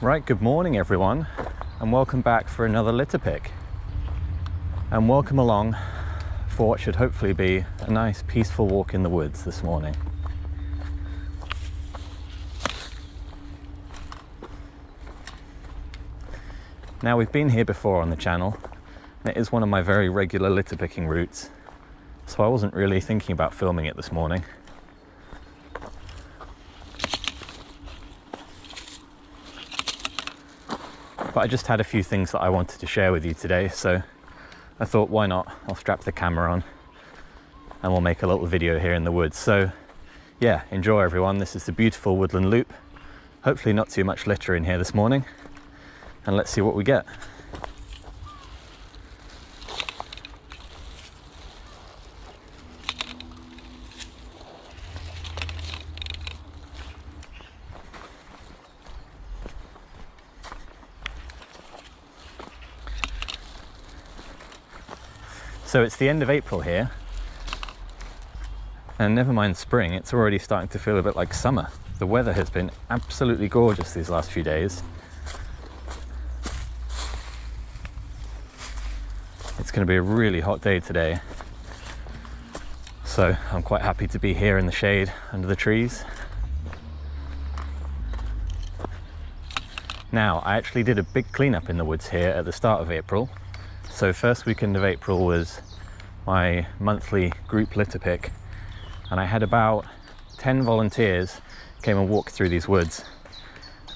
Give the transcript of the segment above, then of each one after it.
Right, good morning everyone, and welcome back for another litter pick. And welcome along for what should hopefully be a nice peaceful walk in the woods this morning. Now, we've been here before on the channel, and it is one of my very regular litter picking routes, so I wasn't really thinking about filming it this morning. But I just had a few things that I wanted to share with you today, so I thought, why not? I'll strap the camera on and we'll make a little video here in the woods. So yeah, enjoy everyone. This is the beautiful woodland loop. Hopefully not too much litter in here this morning, and let's see what we get. So it's the end of April here, and never mind spring, it's already starting to feel a bit like summer. The weather has been absolutely gorgeous these last few days. It's going to be a really hot day today, so I'm quite happy to be here in the shade under the trees. Now, I actually did a big cleanup in the woods here at the start of April. So first weekend of April was my monthly group litter pick, and I had about 10 volunteers came and walked through these woods.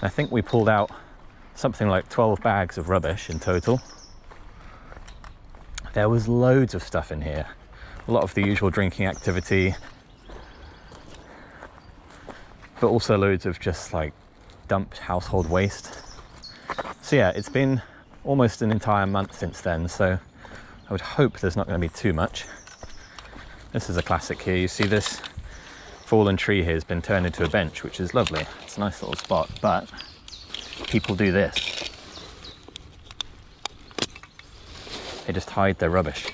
I think we pulled out something like 12 bags of rubbish in total. There was loads of stuff in here, a lot of the usual drinking activity, but also loads of just like dumped household waste. So yeah, it's been almost an entire month since then, so I would hope there's not going to be too much. This is a classic here. You see this fallen tree here has been turned into a bench, which is lovely. It's a nice little spot, but people do this. They just hide their rubbish.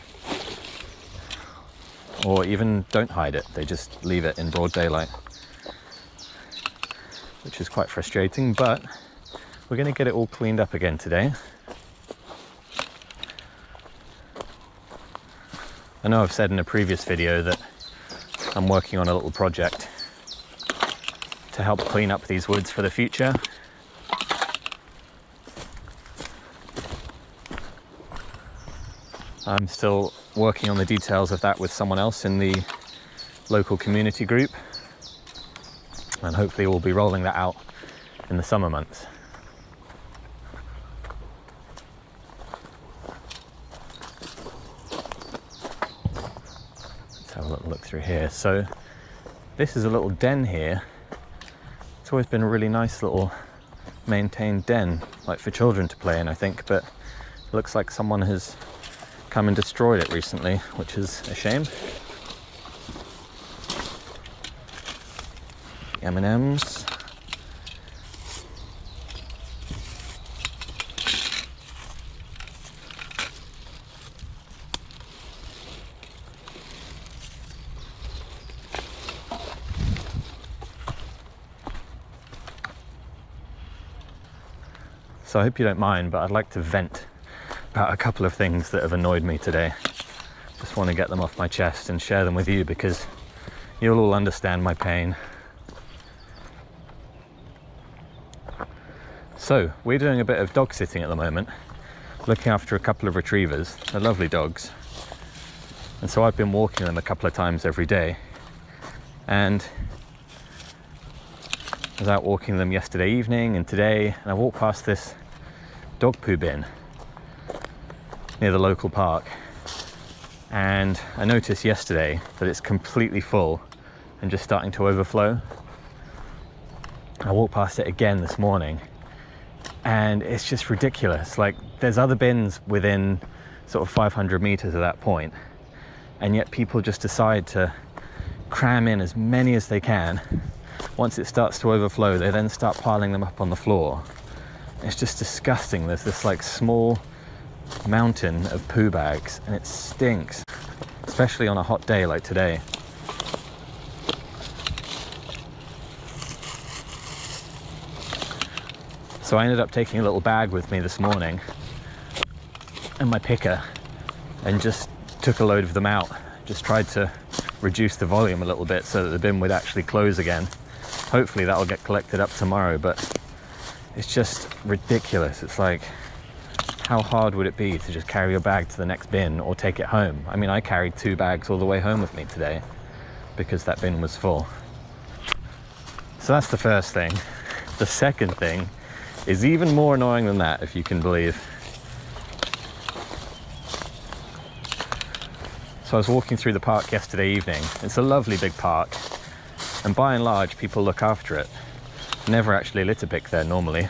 Or even don't hide it, they just leave it in broad daylight, which is quite frustrating, but we're going to get it all cleaned up again today. I know I've said in a previous video that I'm working on a little project to help clean up these woods for the future. I'm still working on the details of that with someone else in the local community group, and hopefully we'll be rolling that out in the summer months. Have a little look through here. So this is a little den here. It's always been a really nice little maintained den, like for children to play in, I think, but it looks like someone has come and destroyed it recently, which is a shame. M&Ms. So I hope you don't mind, but I'd like to vent about a couple of things that have annoyed me today. Just want to get them off my chest and share them with you, because you'll all understand my pain. So we're doing a bit of dog sitting at the moment, looking after a couple of retrievers. They're lovely dogs, and so I've been walking them a couple of times every day, and I was out walking them yesterday evening and today, and I walked past this dog poo bin near the local park, and I noticed yesterday that it's completely full and just starting to overflow. I walked past it again this morning, and it's just ridiculous. Like, there's other bins within sort of 500 meters of that point, and yet people just decide to cram in as many as they can. Once it starts to overflow, they then start piling them up on the floor. It's just disgusting. There's this like small mountain of poo bags, and it stinks, especially on a hot day like today. So I ended up taking a little bag with me this morning and my picker, and just took a load of them out. Just tried to reduce the volume a little bit so that the bin would actually close again. Hopefully that'll get collected up tomorrow, but it's just ridiculous. It's like, how hard would it be to just carry your bag to the next bin or take it home? I mean, I carried 2 bags all the way home with me today because that bin was full. So that's the first thing. The second thing is even more annoying than that, if you can believe. So I was walking through the park yesterday evening. It's a lovely big park, and by and large people look after it. Never actually litter pick there normally,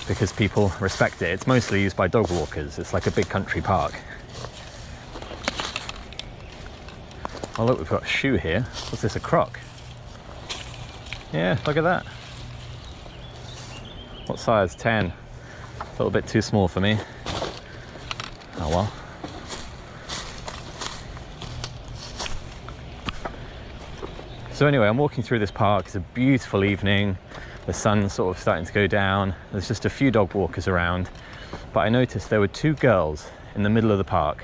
because people respect it. It's mostly used by dog walkers. It's like a big country park. Oh look, we've got a shoe here. What's this, a Croc? Yeah, look at that. What size? 10. A little bit too small for me. Oh well. So anyway, I'm walking through this park. It's a beautiful evening. The sun's sort of starting to go down. There's just a few dog walkers around. But I noticed there were 2 girls in the middle of the park,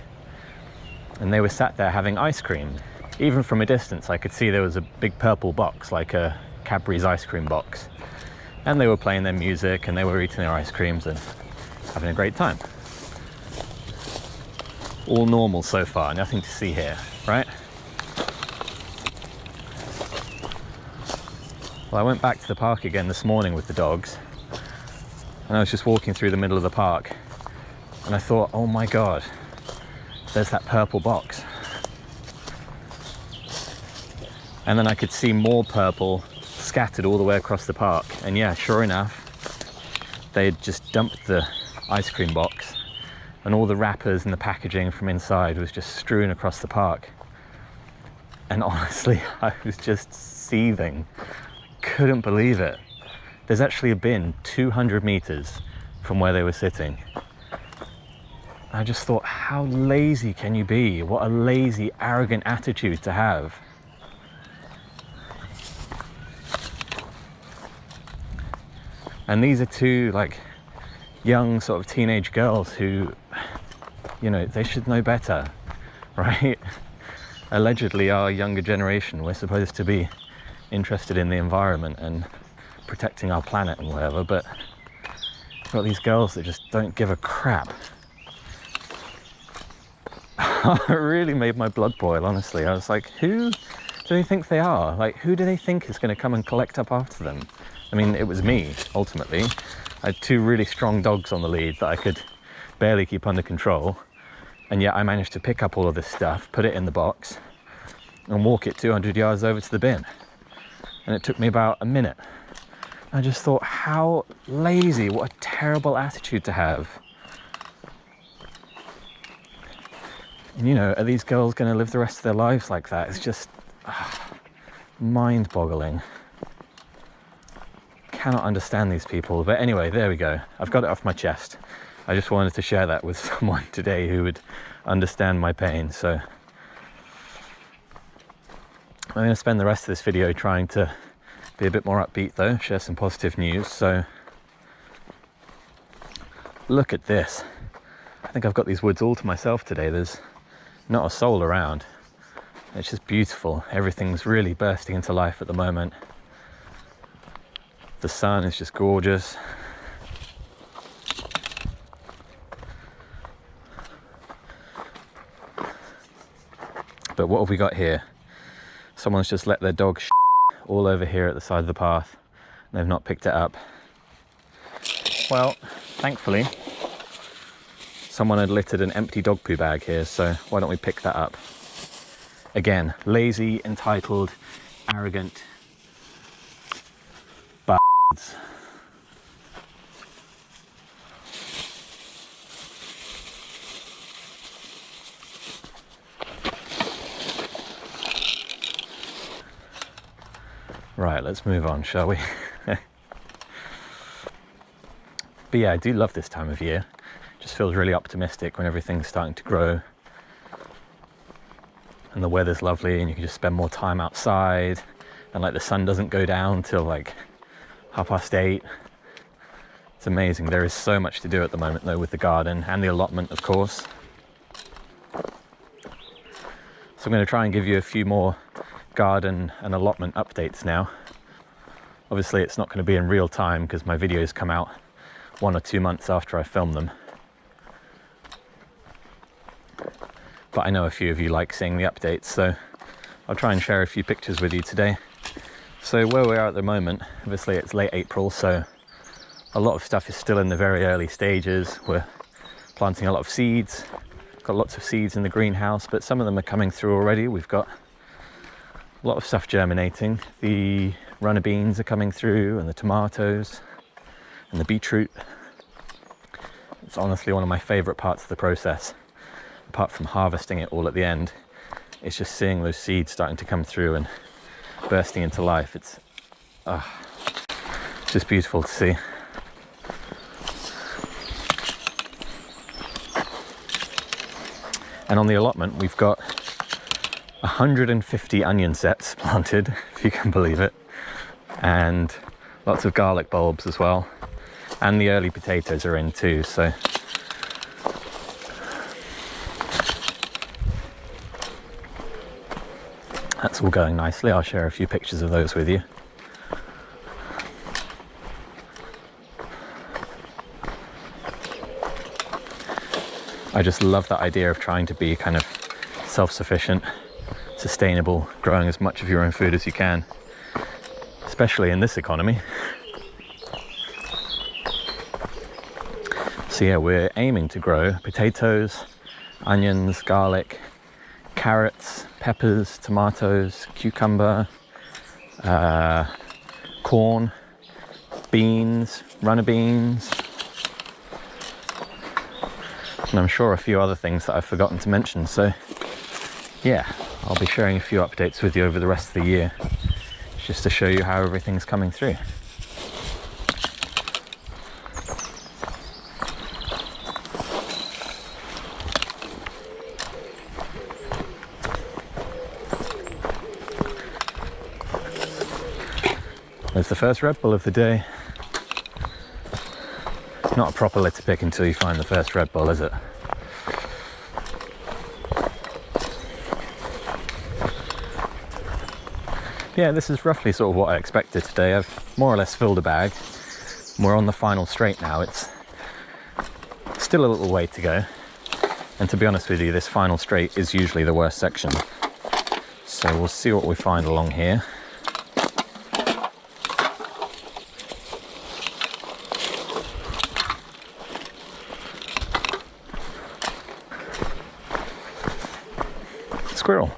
and they were sat there having ice cream. Even from a distance, I could see there was a big purple box, like a Cadbury's ice cream box. And they were playing their music and they were eating their ice creams and having a great time. All normal so far, nothing to see here, right? Well, I went back to the park again this morning with the dogs, and I was just walking through the middle of the park, and I thought, oh my God, there's that purple box. And then I could see more purple scattered all the way across the park. And yeah, sure enough, they'd just dumped the ice cream box, and all the wrappers and the packaging from inside was just strewn across the park. And honestly, I was just seething. Couldn't believe it. There's actually a bin 200 meters from where they were sitting. I just thought, how lazy can you be? What a lazy, arrogant attitude to have. And these are 2 like young sort of teenage girls who, you know, they should know better, right? Allegedly our younger generation, we're supposed to be interested in the environment and protecting our planet and whatever, but you've got these girls that just don't give a crap. It really made my blood boil, honestly. I was like, who do they think they are? Like, who do they think is going to come and collect up after them? I mean, it was me, ultimately. I had 2 really strong dogs on the lead that I could barely keep under control, and yet I managed to pick up all of this stuff, put it in the box, and walk it 200 yards over to the bin. And it took me about a minute. I just thought, how lazy, what a terrible attitude to have. And you know, are these girls going to live the rest of their lives like that? It's just mind-boggling. Cannot understand these people. But anyway, there we go. I've got it off my chest. I just wanted to share that with someone today who would understand my pain. So I'm going to spend the rest of this video trying to be a bit more upbeat though, share some positive news. So look at this. I think I've got these woods all to myself today. There's not a soul around. It's just beautiful. Everything's really bursting into life at the moment. The sun is just gorgeous. But what have we got here? Someone's just let their dog all over here at the side of the path. They've not picked it up. Well, thankfully, someone had littered an empty dog poo bag here, so why don't we pick that up? Again, lazy, entitled, arrogant bastards. Right, let's move on, shall we? But yeah, I do love this time of year. Just feels really optimistic when everything's starting to grow and the weather's lovely and you can just spend more time outside, and like the sun doesn't go down till like 8:30. It's amazing. There is so much to do at the moment though with the garden and the allotment, of course. So I'm going to try and give you a few more garden and allotment updates now. Obviously it's not going to be in real time because my videos come out 1 or 2 months after I film them. But I know a few of you like seeing the updates, so I'll try and share a few pictures with you today. So where we are at the moment, obviously it's late April, so a lot of stuff is still in the very early stages. We're planting a lot of seeds, got lots of seeds in the greenhouse, but some of them are coming through already. We've got a lot of stuff germinating. The runner beans are coming through, and the tomatoes, and the beetroot. It's honestly one of my favorite parts of the process, apart from harvesting it all at the end. It's just seeing those seeds starting to come through and bursting into life. It's just beautiful to see. And on the allotment, we've got 150 onion sets planted, if you can believe it, and lots of garlic bulbs as well. And the early potatoes are in too, so that's all going nicely. I'll share a few pictures of those with you. I just love that idea of trying to be kind of self-sufficient, sustainable, growing as much of your own food as you can, especially in this economy. So yeah, we're aiming to grow potatoes, onions, garlic, carrots, peppers, tomatoes, cucumber, corn, beans, runner beans, and I'm sure a few other things that I've forgotten to mention. So yeah, I'll be sharing a few updates with you over the rest of the year, just to show you how everything's coming through. There's the first Red Bull of the day. Not a proper litter pick until you find the first Red Bull, is it? Yeah, this is roughly sort of what I expected today. I've more or less filled a bag. We're on the final straight now. It's still a little way to go. And to be honest with you, this final straight is usually the worst section. So we'll see what we find along here. Squirrel.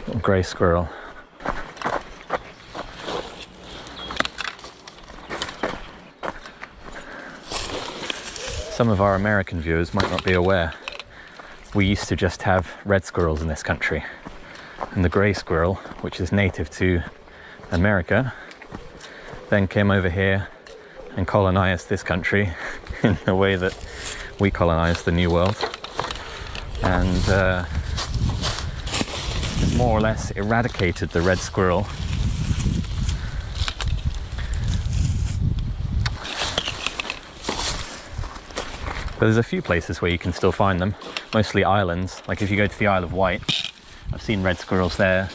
Little grey squirrel. Some of our American viewers might not be aware, we used to just have red squirrels in this country, and the grey squirrel, which is native to America, then came over here and colonized this country in the way that we colonized the New World, and more or less eradicated the red squirrel. But there's a few places where you can still find them, mostly islands. Like if you go to the Isle of Wight, I've seen red squirrels there.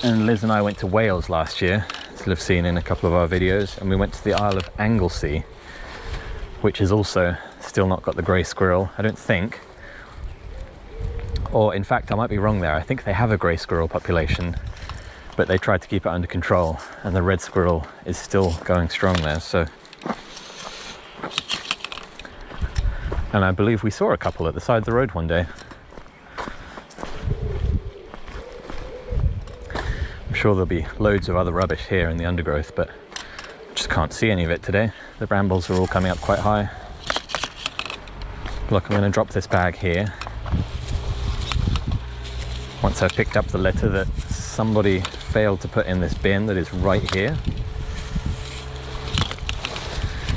And Liz and I went to Wales last year, as you'll have seen in a couple of our videos, and we went to the Isle of Anglesey, which has also still not got the grey squirrel, I don't think. Or in fact, I might be wrong there. I think they have a grey squirrel population, but they tried to keep it under control, and the red squirrel is still going strong there. So, and I believe we saw a couple at the side of the road one day. I'm sure there'll be loads of other rubbish here in the undergrowth, but I just can't see any of it today. The brambles are all coming up quite high. Look, I'm going to drop this bag here. Once I've picked up the litter that somebody failed to put in this bin that is right here.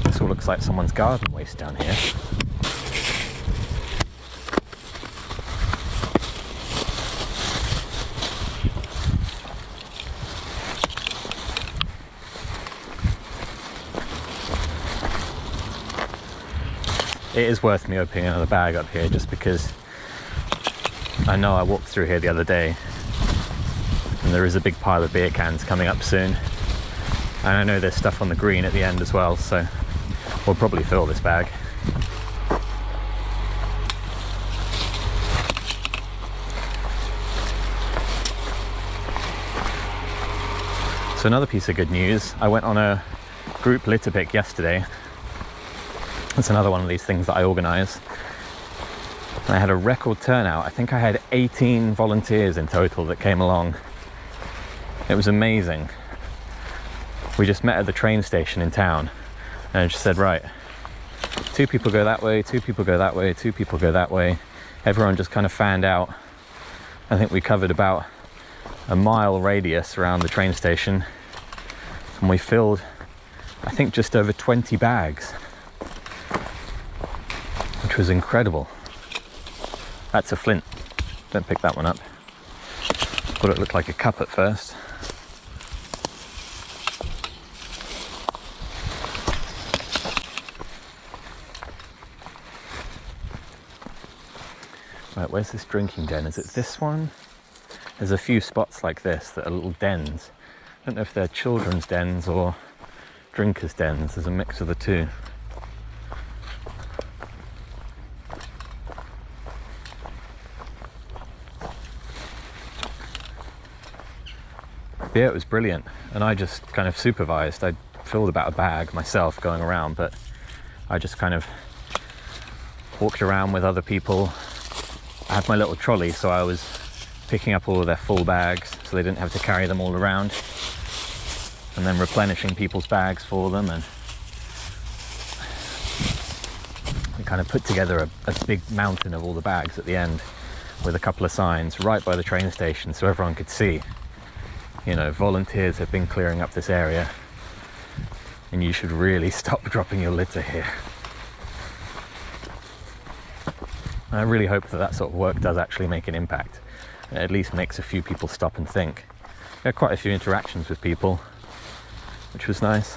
This all looks like someone's garden waste down here. it is worth me opening another bag up here, just because I know I walked through here the other day and there is a big pile of beer cans coming up soon, and I know there's stuff on the green at the end as well, so we'll probably fill this bag. So another piece of good news, I went on a group litter pick yesterday. It's another one of these things that I organise. And I had a record turnout. I think I had 18 volunteers in total that came along. It was amazing. We just met at the train station in town and I just said, right, 2 people go that way, 2 people go that way, 2 people go that way. Everyone just kind of fanned out. I think we covered about a mile radius around the train station, and we filled, I think, just over 20 bags, which was incredible. That's a flint. Don't pick that one up. Thought it looked like a cup at first. Right, where's this drinking den? Is it this one? There's a few spots like this that are little dens. I don't know if they're children's dens or drinkers' dens. There's a mix of the two. Yeah, it was brilliant. And I just kind of supervised. I filled about a bag myself going around, but I just kind of walked around with other people. I had my little trolley, so I was picking up all of their full bags so they didn't have to carry them all around, and then replenishing people's bags for them. And we kind of put together a big mountain of all the bags at the end with a couple of signs right by the train station so everyone could see, you know, volunteers have been clearing up this area and you should really stop dropping your litter here. And I really hope that that sort of work does actually make an impact. It at least makes a few people stop and think. We had quite a few interactions with people, which was nice.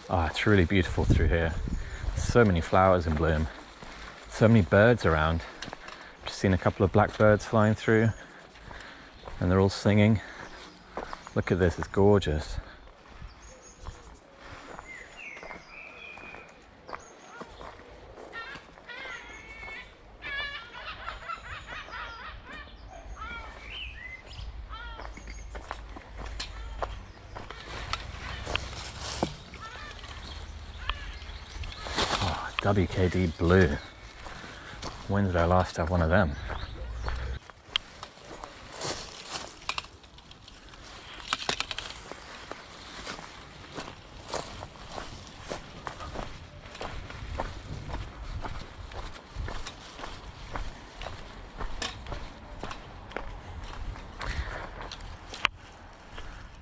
Ah, it's really beautiful through here. So many flowers in bloom. So many birds around. Just seen a couple of blackbirds flying through, and they're all singing. Look at this, it's gorgeous. WKD blue. When did I last have one of them?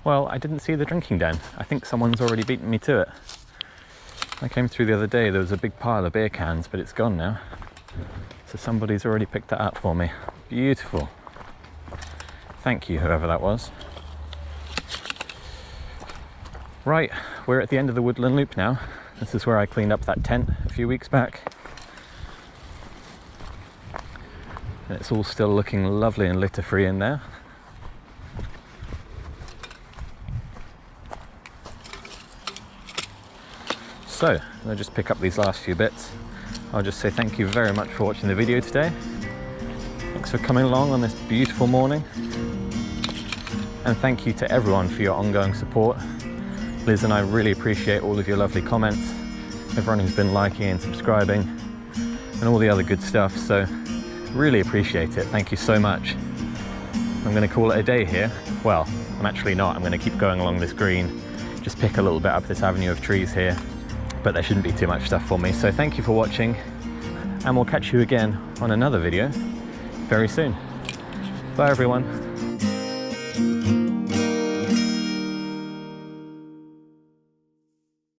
Well, I didn't see the drinking den. I think someone's already beaten me to it. I came through the other day, there was a big pile of beer cans, but it's gone now. So somebody's already picked that up for me. Beautiful. Thank you, whoever that was. Right, we're at the end of the Woodland Loop now. This is where I cleaned up that tent a few weeks back. And it's all still looking lovely and litter-free in there. So, I'll just pick up these last few bits. I'll just say thank you very much for watching the video today. Thanks for coming along on this beautiful morning. And thank you to everyone for your ongoing support. Liz and I really appreciate all of your lovely comments, everyone who's been liking and subscribing, and all the other good stuff. So, really appreciate it. Thank you so much. I'm going to call it a day here. Well, I'm actually not. I'm going to keep going along this green, just pick a little bit up this avenue of trees here. But there shouldn't be too much stuff for me. So thank you for watching, and we'll catch you again on another video very soon. Bye everyone.